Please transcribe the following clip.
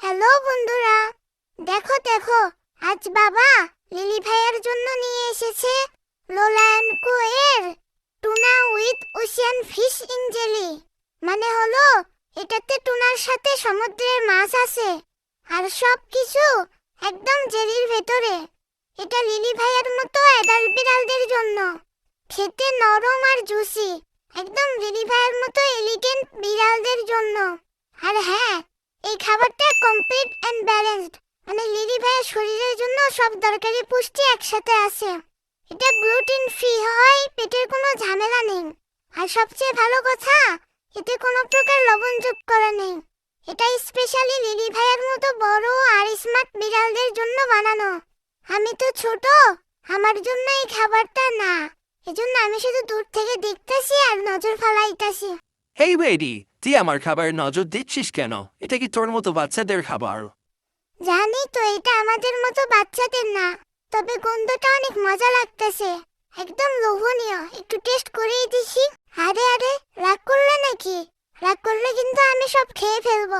Hello বন্ধুরা, দেখো দেখো, আজ বাবা লিলি ভাইয়ের জন্য নিয়ে এসেছে লোলা অ্যান্ড কো এর tuna with Ocean fish in jelly. মানে হলো এটাতে টুনার সাথে সমুদ্রের মাছ আছে আর সব কিছু একদম জেলির ভেতরে। এটা লিলি ভাইয়ের মতো অ্যাডাল্ট বিড়ালদের জন্য। খেতে নরম আর জুসি, একদম লিলি ভাইয়ের মতো এলিগেন্ট বিড়ালদের জন্য। আর হ্যাঁ, এই খাবারটা কমপ্লিট এন্ড ব্যালেন্সড, মানে লিলি ভাইয়ের শরীরের জন্য সব দরকারি পুষ্টি একসাথে আছে। এটা গ্লুটেন ফ্রি হয়, পেটের কোনো ঝামেলা নেই। আর সবচেয়ে ভালো কথা, এতে কোনো প্রকার লবণ যোগ করা নেই। এটা স্পেশালি লিলি ভাইয়ের মতো বড় আর স্মার্ট বিড়ালদের জন্য বানানো। আমি তো ছোট, আমার জন্য এই খাবারটা না, এজন্য আমি শুধু দূর থেকে দেখতেছি আর নজর ফালাইতাছি। হেই বেডি, তুই আমার খাবার নজর দিচ্ছিস কেন? এটা কি তোর মতো বাচ্চাদের খাবার? জানি তো এটা আমাদের মতো বাচ্চাদের না, তবে গন্ধটা অনেক মজা লাগতেছে, একদম লোভনীয়। একটু টেস্ট করেই দিছি। আরে আরে, রাগ করলে নাকি? রাগ করলে কিন্তু আমি সব খেয়ে ফেলবো।